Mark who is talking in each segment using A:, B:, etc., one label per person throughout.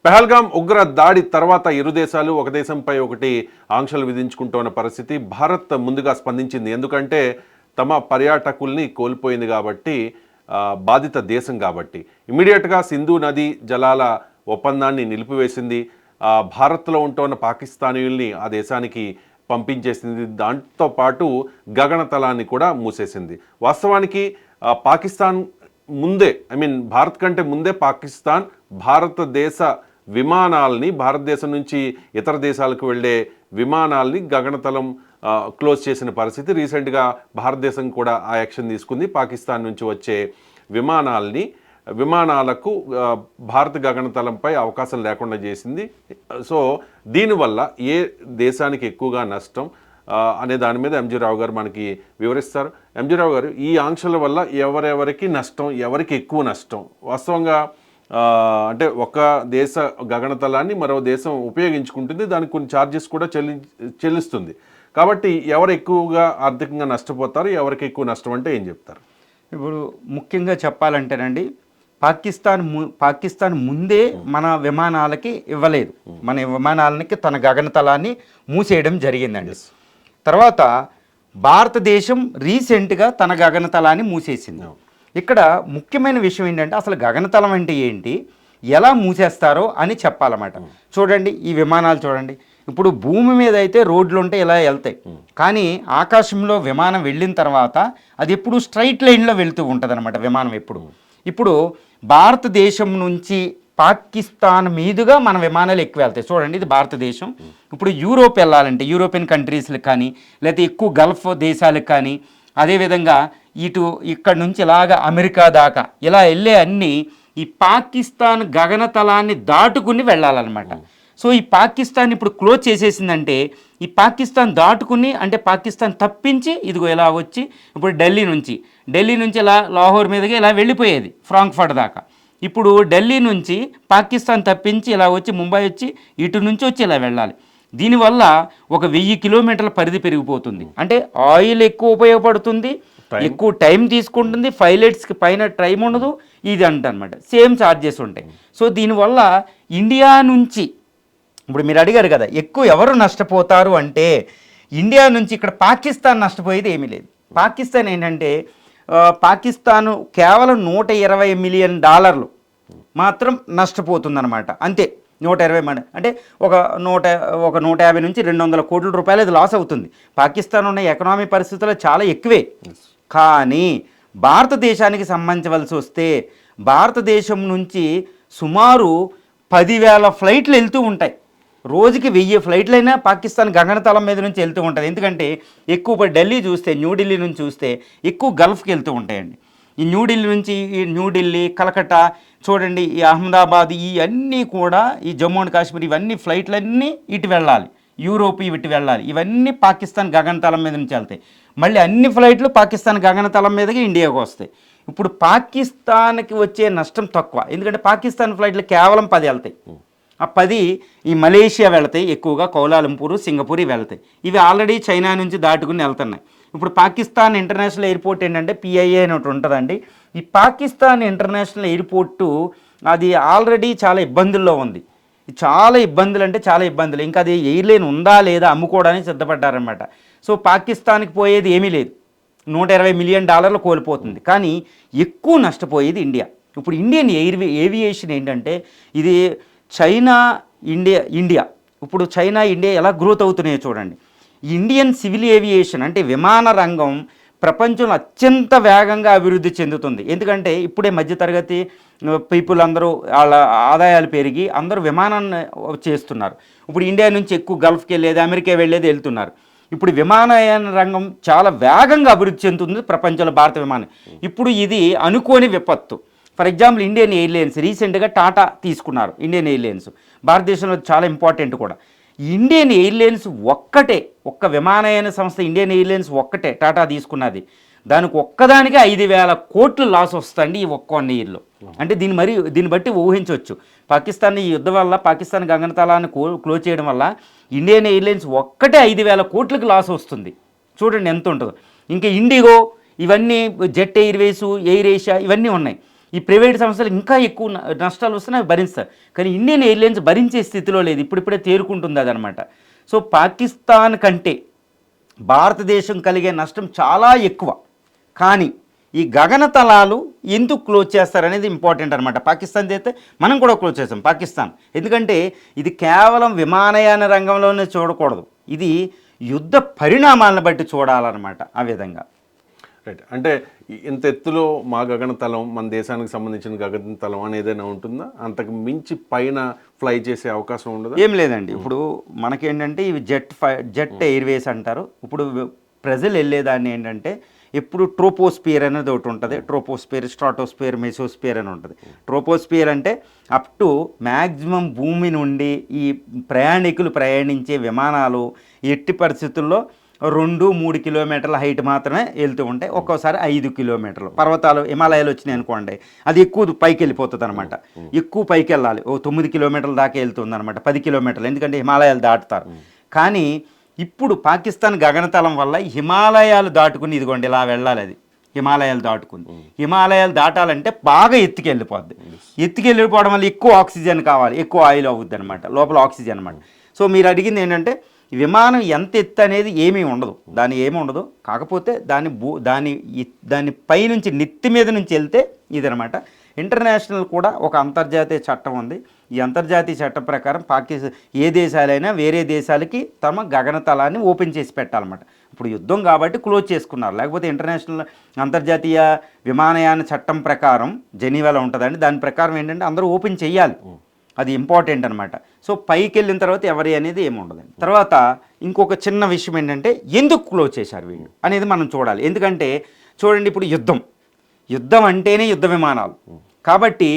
A: పెహల్గాం ఉగ్ర దాడి తర్వాత ఇరు దేశాలు ఒక దేశంపై ఒకటి ఆంక్షలు విధించుకుంటున్న పరిస్థితి. భారత్ ముందుగా స్పందించింది, ఎందుకంటే తమ పర్యాటకుల్ని కోల్పోయింది కాబట్టి, బాధిత దేశం కాబట్టి. ఇమీడియట్గా సింధు నది జలాల ఒప్పందాన్ని నిలిపివేసింది. భారత్లో ఉంటున్న పాకిస్తానీయుల్ని ఆ దేశానికి పంపించేసింది. దాంతో పాటు గగనతలాన్ని కూడా మూసేసింది. వాస్తవానికి పాకిస్తాన్ ముందే, భారత్ కంటే ముందే పాకిస్తాన్ భారతదేశ విమానాల్ని, భారతదేశం నుంచి ఇతర దేశాలకు వెళ్ళే విమానాల్ని గగనతలం క్లోజ్ చేసిన పరిస్థితి. రీసెంట్గా భారతదేశం కూడా ఆ యాక్షన్ తీసుకుంది. పాకిస్తాన్ నుంచి వచ్చే విమానాలకు భారత గగనతలంపై అవకాశం లేకుండా చేసింది. సో దీనివల్ల ఏ దేశానికి ఎక్కువగా నష్టం అనే దాని మీద ఎంజీ రావు గారు మనకి వివరిస్తారు. ఎంజీ రావు గారు, ఈ ఆంక్షల వల్ల ఎవరెవరికి నష్టం, ఎవరికి ఎక్కువ నష్టం? వాస్తవంగా అంటే ఒక దేశ గగనతలాన్ని మరో దేశం ఉపయోగించుకుంటుంది, దానికి కొన్ని ఛార్జెస్ కూడా చెల్లిస్తుంది. కాబట్టి ఎవరు ఎక్కువగా ఆర్థికంగా నష్టపోతారు, ఎవరికి ఎక్కువ నష్టం అంటే ఏం చెప్తారు?
B: ఇప్పుడు ముఖ్యంగా చెప్పాలంటేనండి, పాకిస్తాన్ ముందే మన విమానాలకి ఇవ్వలేదు. మన విమానాలకి తన గగనతలాన్ని మూసేయడం జరిగిందండి. తర్వాత భారతదేశం రీసెంట్గా తన గగనతలాన్ని మూసేసింది. ఇక్కడ ముఖ్యమైన విషయం ఏంటంటే, అసలు గగనతలం అంటే ఏంటి, ఎలా మూసేస్తారో అని చెప్పాలన్నమాట. చూడండి, ఈ విమానాలు చూడండి. ఇప్పుడు భూమి మీద అయితే రోడ్లు ఉంటే ఇలా వెళ్తాయి, కానీ ఆకాశంలో విమానం వెళ్ళిన తర్వాత అది ఎప్పుడు స్ట్రైట్ లైన్లో వెళుతూ ఉంటుంది అనమాట విమానం ఎప్పుడు. ఇప్పుడు భారతదేశం నుంచి పాకిస్తాన్ మీదుగా మన విమానాలు ఎక్కువ వెళ్తాయి. చూడండి, ఇది భారతదేశం. ఇప్పుడు యూరోప్ వెళ్ళాలంటే యూరోపియన్ కంట్రీస్లకు కానీ, లేకపోతే ఎక్కువ గల్ఫ్ దేశాలకు కానీ, అదేవిధంగా ఇక్కడ నుంచి ఇలాగ అమెరికా దాకా ఇలా వెళ్ళే అన్నీ ఈ పాకిస్తాన్ గగనతలాన్ని దాటుకుని వెళ్ళాలన్నమాట. సో ఈ పాకిస్తాన్ ఇప్పుడు క్లోజ్ చేసేసిందంటే, ఈ పాకిస్తాన్ దాటుకుని, అంటే పాకిస్తాన్ తప్పించి ఇదిగో ఇలా వచ్చి ఇప్పుడు ఢిల్లీ నుంచి ఇలా లాహోర్ మీదుగా ఇలా వెళ్ళిపోయేది ఫ్రాంక్ఫర్ట్ దాకా. ఇప్పుడు ఢిల్లీ నుంచి పాకిస్తాన్ తప్పించి ఇలా వచ్చి ముంబై వచ్చి ఇటు నుంచి వచ్చి ఇలా వెళ్ళాలి. దీనివల్ల ఒక 1000 కిలోమీటర్ల పరిధి పెరిగిపోతుంది. అంటే ఆయిల్ ఎక్కువ ఉపయోగపడుతుంది, ఎక్కువ టైం తీసుకుంటుంది, పైలట్స్కి పైన టైం ఉండదు, ఇది అంటనమాట. సేమ్ ఛార్జెస్ ఉంటాయి. సో దీనివల్ల ఇండియా నుంచి, ఇప్పుడు మీరు అడిగారు కదా ఎక్కువ ఎవరు నష్టపోతారు అంటే, ఇండియా నుంచి ఇక్కడ పాకిస్తాన్ నష్టపోయేది ఏమీ లేదు. పాకిస్తాన్ ఏంటంటే, పాకిస్తాను కేవలం $120 మిలియన్ మాత్రం నష్టపోతుందన్నమాట. అంతే, 120 అంటే ఒక 150 నుంచి 200 కోట్ల రూపాయలు అది లాస్ అవుతుంది. పాకిస్తాన్ ఉన్న ఎకనామీ పరిస్థితుల్లో చాలా ఎక్కువే. కానీ భారతదేశానికి సంబంధించవలసి వస్తే, భారతదేశం నుంచి సుమారు 10,000 ఫ్లైట్లు వెళ్తూ ఉంటాయి. రోజుకి 1000 ఫ్లైట్లైనా పాకిస్తాన్ గగనతలం మీద నుంచి వెళ్తూ ఉంటుంది. ఎందుకంటే ఎక్కువ ఢిల్లీ చూస్తే, న్యూఢిల్లీ నుంచి చూస్తే ఎక్కువ గల్ఫ్కి వెళ్తూ ఉంటాయండి. ఈ న్యూఢిల్లీ నుంచి న్యూఢిల్లీ, కలకట్టా చూడండి, ఈ అహ్మదాబాద్, ఇవన్నీ కూడా ఈ జమ్మూ అండ్ కాశ్మీర్, ఇవన్నీ ఫ్లైట్లన్నీ ఇటు వెళ్ళాలి, యూరోప్ ఇటు వెళ్ళాలి. ఇవన్నీ పాకిస్తాన్ గగనతలం మీద నుంచి వెళ్తాయి. మళ్ళీ అన్ని ఫ్లైట్లు పాకిస్తాన్ గగనతలం మీదకి ఇండియాకు వస్తాయి. ఇప్పుడు పాకిస్తాన్కి వచ్చే నష్టం తక్కువ, ఎందుకంటే పాకిస్తాన్ ఫ్లైట్లు కేవలం 10 వెళ్తాయి. ఆ 10 ఈ మలేషియా వెళ్తాయి, ఎక్కువగా కౌలాలంపూర్, సింగపూర్ వెళ్తాయి. ఇవి ఆల్రెడీ చైనా నుంచి దాటుకుని వెళ్తున్నాయి. ఇప్పుడు పాకిస్తాన్ ఇంటర్నేషనల్ ఎయిర్పోర్ట్ ఏంటంటే పిఐఏ అని ఒకటి ఉంటుందండి. ఈ పాకిస్తాన్ ఇంటర్నేషనల్ ఎయిర్పోర్టు అది ఆల్రెడీ చాలా ఇబ్బందుల్లో ఉంది. చాలా ఇబ్బందులు అంటే చాలా ఇబ్బందులు. ఇంకా అది ఎయిర్లైన్ ఉందా లేదా అమ్ముకోవడానికి సిద్ధపడ్డారనమాట. సో పాకిస్తాన్కి పోయేది ఏమీ లేదు, $120 మిలియన్ కోల్పోతుంది. కానీ ఎక్కువ నష్టపోయేది ఇండియా. ఇప్పుడు ఇండియన్ ఏవియేషన్ ఏంటంటే, ఇది చైనా ఇండియా ఇప్పుడు చైనా ఇండియా ఎలా గ్రోత్ అవుతున్నాయో చూడండి. ఇండియన్ సివిల్ ఏవియేషన్ అంటే విమాన రంగం ప్రపంచంలో అత్యంత వేగంగా అభివృద్ధి చెందుతుంది. ఎందుకంటే ఇప్పుడే మధ్యతరగతి పీపుల్ అందరూ వాళ్ళ ఆదాయాలు పెరిగి అందరూ విమానాన్ని చేస్తున్నారు. ఇప్పుడు ఇండియా నుంచి ఎక్కువ గల్ఫ్కి వెళ్ళేది, అమెరికా వెళ్ళేది వెళ్తున్నారు. ఇప్పుడు విమానయాన రంగం చాలా వేగంగా అభివృద్ధి చెందుతుంది ప్రపంచంలో భారత విమానం. ఇప్పుడు ఇది అనుకోని విపత్తు. ఫర్ ఎగ్జాంపుల్ ఇండియన్ ఎయిర్లైన్స్ రీసెంట్గా టాటా తీసుకున్నారు. ఇండియన్ ఎయిర్లైన్స్ భారతదేశంలో చాలా ఇంపార్టెంట్ కూడా. ఇండియన్ ఎయిర్లైన్స్ ఒక్క విమానయాన సంస్థ ఇండియన్ ఎయిర్లైన్స్ ఒక్కటే టాటా తీసుకున్నది. దానికి ఒక్కదానికి 5,000 కోట్లు లాస్ వస్తుంది ఈ ఒక్క 1 ఇయర్లో. అంటే దీన్ని బట్టి ఊహించవచ్చు, పాకిస్తాన్ ఈ యుద్ధం వల్ల, పాకిస్తాన్ గగనతలాన్ని క్లోజ్ చేయడం వల్ల ఇండియన్ ఎయిర్లైన్స్ ఒక్కటే 5,000 కోట్లకు లాస్ వస్తుంది. చూడండి ఎంత ఉంటుందో. ఇంకా ఇండిగో, ఇవన్నీ జెట్ ఎయిర్వేస్, ఎయిర్ ఏషియా ఇవన్నీ ఉన్నాయి. ఈ ప్రైవేట్ సంస్థలు ఇంకా ఎక్కువ నష్టాలు వస్తున్నాయి, భరిస్తారు. కానీ ఇండియన్ ఎయిర్లైన్స్ భరించే స్థితిలో లేదు, ఇప్పుడిప్పుడే తేరుకుంటుంది అదనమాట. సో పాకిస్తాన్ కంటే భారతదేశం కలిగే నష్టం చాలా ఎక్కువ. కానీ ఈ గగనతలాలు ఎందుకు క్లోజ్ చేస్తారనేది ఇంపార్టెంట్ అనమాట. పాకిస్తాన్ చేస్తే మనం కూడా క్లోజ్ చేస్తాం పాకిస్తాన్. ఎందుకంటే ఇది కేవలం విమానయాన రంగంలోనే చూడకూడదు, ఇది యుద్ధ పరిణామాలను బట్టి చూడాలన్నమాట. ఆ విధంగా
A: రైట్. అంటే ఇంత ఎత్తులో మా గగనతలం, మన దేశానికి సంబంధించిన గగనతలం అని ఏదైనా ఉంటుందా? అంతకు మించి పైన ఫ్లై చేసే అవకాశం ఉండదు?
B: ఏం లేదండి. ఇప్పుడు మనకేంటంటే ఇవి జెట్ ఎయిర్వేస్ అంటారు. ఇప్పుడు ప్రజలు వెళ్ళేదాన్ని ఏంటంటే ఎప్పుడు ట్రోపోస్పియర్ అనేది ఒకటి ఉంటుంది. ట్రోపోస్పియర్, స్ట్రాటోస్పియర్, మెసోస్పియర్ అని ఉంటుంది. ట్రోపోస్పియర్ అంటే అప్ టు మ్యాక్సిమం భూమి నుండి ఈ ప్రయాణికులు ప్రయాణించే విమానాలు ఎట్టి పరిస్థితుల్లో 2-3 కిలోమీటర్ల హైట్ మాత్రమే వెళ్తూ ఉంటాయి. ఒక్కోసారి 5 కిలోమీటర్లు. పర్వతాలు హిమాలయాలు వచ్చినాయి అనుకోండి, అది ఎక్కువ పైకి వెళ్ళిపోతుంది అనమాట. ఎక్కువ పైకి వెళ్ళాలి, 9 కిలోమీటర్ల దాకా వెళ్తుంది అనమాట, 10 కిలోమీటర్లు, ఎందుకంటే హిమాలయాలు దాటుతారు. కానీ ఇప్పుడు పాకిస్తాన్ గగనతలం వల్ల హిమాలయాలు దాటుకుని ఇదిగోండి ఇలా వెళ్ళాలి, అది హిమాలయాలు దాటుకుంది. హిమాలయాలు దాటాలంటే బాగా ఎత్తుకెళ్ళిపోద్ది. ఎత్తుకెళ్ళిపోవడం వల్ల ఎక్కువ ఆక్సిజన్ కావాలి, ఎక్కువ ఆయిల్ అవుద్ది అనమాట, లోపల ఆక్సిజన్ అనమాట. సో మీరు అడిగింది ఏంటంటే విమానం ఎంత ఎత్తు అనేది ఏమీ ఉండదు, దాని ఏమి ఉండదు. కాకపోతే దాని పైనుంచి నెత్తి మీద నుంచి వెళ్తే ఇదనమాట. ఇంటర్నేషనల్ కూడా ఒక అంతర్జాతీయ చట్టం ఉంది. ఈ అంతర్జాతీయ చట్టం ప్రకారం ఏ దేశాలైనా వేరే దేశాలకి తమ గగనతలాన్ని ఓపెన్ చేసి పెట్టాలన్నమాట. ఇప్పుడు యుద్ధం కాబట్టి క్లోజ్ చేసుకున్నారు, లేకపోతే ఇంటర్నేషనల్ అంతర్జాతీయ విమానయాన చట్టం ప్రకారం జెనీవాలో ఉంటుందండి, దాని ప్రకారం ఏంటంటే అందరూ ఓపెన్ చేయాలి, అది ఇంపార్టెంట్ అనమాట. సో పైకి వెళ్ళిన తర్వాత ఎవరి అనేది ఏమి ఉండదండి. తర్వాత ఇంకొక చిన్న విషయం ఏంటంటే ఎందుకు క్లోజ్ చేశారు వీళ్ళు అనేది మనం చూడాలి. ఎందుకంటే చూడండి, ఇప్పుడు యుద్ధం అంటేనే యుద్ధ విమానాలు కాబట్టి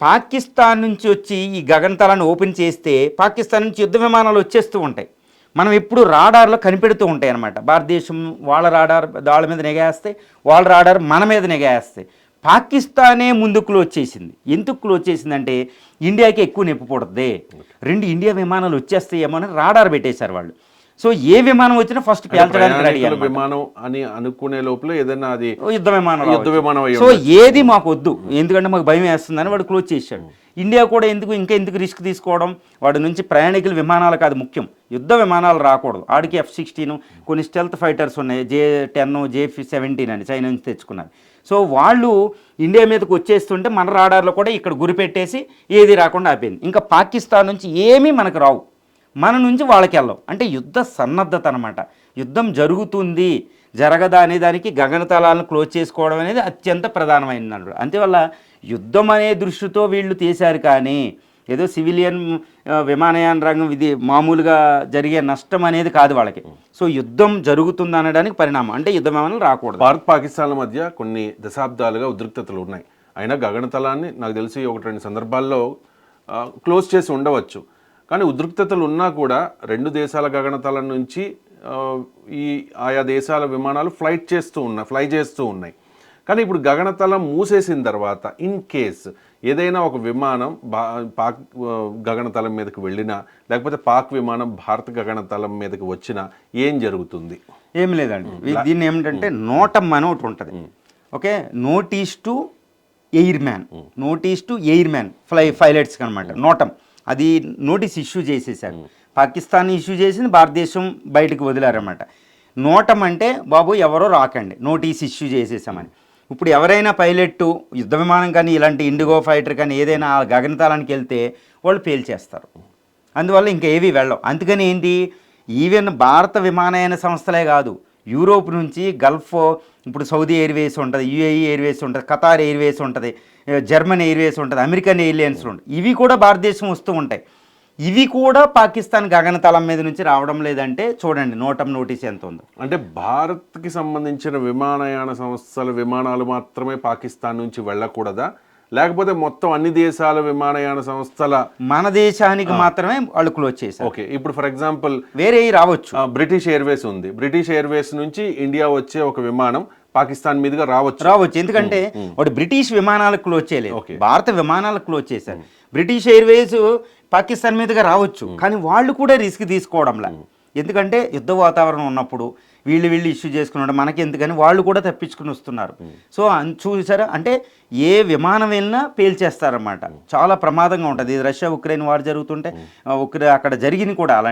B: పాకిస్తాన్ నుంచి వచ్చి ఈ గగనతలాన్ని ఓపెన్ చేస్తే పాకిస్తాన్ నుంచి యుద్ధ విమానాలు వచ్చేస్తూ ఉంటాయి. మనం ఎప్పుడు రాడార్లో కనిపెడుతూ ఉంటాయి అన్నమాట. భారతదేశం వాళ్ళ రాడార్ వాళ్ళ మీద నిగాయేస్తాయి, వాళ్ళ రాడార్ మన మీద నిగాయేస్తాయి. పాకిస్తానే ముందు క్లోజ్ చేసింది. ఎందుకు క్లోజ్ చేసిందంటే ఇండియాకి ఎక్కువ నొప్పి పుడుతుంది, 2 ఇండియా విమానాలు వచ్చేస్తాయేమో అని రాడార్ పెట్టేశారు వాళ్ళు. సో ఏ విమానం వచ్చినా ఫస్ట్ పేల్చడానికి రెడీ.
A: విమానం అని అనుకునే లోపల ఏదైనా అది
B: యుద్ధ విమానం. సో ఏది మాకు వద్దు, ఎందుకంటే మాకు భయం వేస్తుందని వాడు క్లోజ్ చేశాడు. ఇండియా కూడా ఎందుకు రిస్క్ తీసుకోవడం, వాడి నుంచి ప్రయాణికుల విమానాలు కాదు ముఖ్యం, యుద్ధ విమానాలు రాకూడదు. ఆడికి F-16 కొన్ని స్టెల్త్ ఫైటర్స్ ఉన్నాయి, J-10 J-17 అని చైనా నుంచి తెచ్చుకున్నారు. సో వాళ్ళు ఇండియా మీదకి వచ్చేస్తుంటే మన రాడార్లో కూడా ఇక్కడ గురిపెట్టేసి ఏది రాకుండా ఆపింది. ఇంకా పాకిస్తాన్ నుంచి ఏమీ మనకు రావు, మన నుంచి వాళ్ళకి వెళ్ళవు. అంటే యుద్ధ సన్నద్ధత అనమాట. యుద్ధం జరుగుతుంది జరగదా అనే దానికి గగనతలాలను క్లోజ్ చేసుకోవడం అనేది అత్యంత ప్రధానమైనది అన్నమాట. అంతేవల్ల యుద్ధం అనే దృష్టితో వీళ్ళు తీశారు, కానీ ఏదో సివిలియన్ విమానయాన రంగం ఇది మామూలుగా జరిగే నష్టం అనేది కాదు వాళ్ళకి. సో యుద్ధం జరుగుతుంది అనడానికి పరిణామం, అంటే యుద్ధ విమానాలు రాకూడదు.
A: భారత్ పాకిస్తాన్ల మధ్య కొన్ని దశాబ్దాలుగా ఉద్రిక్తతలు ఉన్నాయి. అయినా గగనతలాన్ని నాకు తెలిసి 1-2 సందర్భాల్లో క్లోజ్ చేసి ఉండవచ్చు. కానీ ఉద్రిక్తతలు ఉన్నా కూడా 2 దేశాల గగనతలం నుంచి ఈ ఆయా దేశాల విమానాలు ఫ్లై చేస్తూ ఉన్నాయి. కానీ ఇప్పుడు గగనతలం మూసేసిన తర్వాత ఇన్ కేస్ ఏదైనా ఒక విమానం పాక్ గగనతలం మీదకి వెళ్ళినా, లేకపోతే పాక్ విమానం భారత గగనతలం మీదకి వచ్చినా ఏం జరుగుతుంది?
B: ఏం లేదండి, దీన్ని ఏమిటంటే నోటమ్ అని ఒకటి ఉంటుంది. ఓకే, నోటీస్ టు ఎయిర్మ్యాన్ పైలట్స్కి అనమాట నోటమ్. అది నోటీస్ ఇష్యూ చేసేసారు. పాకిస్తాన్ ఇష్యూ చేసింది, భారతదేశం బయటకు వదిలారన్నమాట. నోటం అంటే బాబు ఎవరో రాకండి, నోటీస్ ఇష్యూ చేసేసామని. ఇప్పుడు ఎవరైనా పైలట్ యుద్ధ విమానం కానీ ఇలాంటి ఇండిగో ఫైటర్ కానీ ఏదైనా గగనతలానికి వెళ్తే వాళ్ళు పేల్చేస్తారు. అందువల్ల ఇంకా ఏవి వెళ్ళవు. అందుకని ఏంటి, ఈవెన్ భారత విమానయాన సంస్థలే కాదు, యూరోప్ నుంచి గల్ఫ్, ఇప్పుడు సౌదీ ఎయిర్వేస్ ఉంటుంది, UAE ఎయిర్వేస్ ఉంటుంది, ఖతార్ ఎయిర్వేస్ ఉంటుంది, జర్మన్ ఎయిర్వేస్ ఉంటుంది, అమెరికన్ ఎయిర్లైన్స్ ఉంటుంది, ఇవి కూడా భారతదేశం వస్తూ ఉంటాయి. ఇవి కూడా పాకిస్తాన్ గగనతలం మీద నుంచి రావడం లేదంటే చూడండి నోటీస్ ఎంత ఉందో.
A: అంటే భారత్కి సంబంధించిన విమానయాన సంస్థల విమానాలు మాత్రమే పాకిస్తాన్ నుంచి వెళ్ళకూడదా, లేకపోతే మొత్తం అన్ని దేశాల విమానయాన సంస్థల
B: మన దేశానికి మాత్రమే వాళ్ళు క్లోజ్ చేశారు?
A: ఓకే, ఇప్పుడు ఫర్ ఎగ్జాంపుల్
B: వేరే రావచ్చు.
A: బ్రిటిష్ ఎయిర్వేస్ ఉంది, బ్రిటిష్ ఎయిర్వేస్ నుంచి ఇండియా వచ్చే ఒక విమానం పాకిస్తాన్ మీదుగా రావచ్చు.
B: ఎందుకంటే వాడు బ్రిటిష్ విమానాలకు క్లోజ్ చేయలేదు, భారత విమానాలకు క్లోజ్ చేశారు. బ్రిటిష్ ఎయిర్వేస్ పాకిస్తాన్ మీదుగా రావచ్చు, కానీ వాళ్ళు కూడా రిస్క్ తీసుకోవడంలా. ఎందుకంటే యుద్ధ వాతావరణం ఉన్నప్పుడు వీళ్ళు ఇష్యూ చేసుకున్నాడు మనకి ఎందుకని వాళ్ళు కూడా తప్పించుకుని వస్తున్నారు. సో చూసారా, అంటే ఏ విమానం వెళ్ళినా పేల్చేస్తారన్నమాట. చాలా ప్రమాదంగా ఉంటుంది. ఇది రష్యా ఉక్రెయిన్ వార్ జరుగుతుంటే అక్కడ జరిగింది కూడా అలాంటి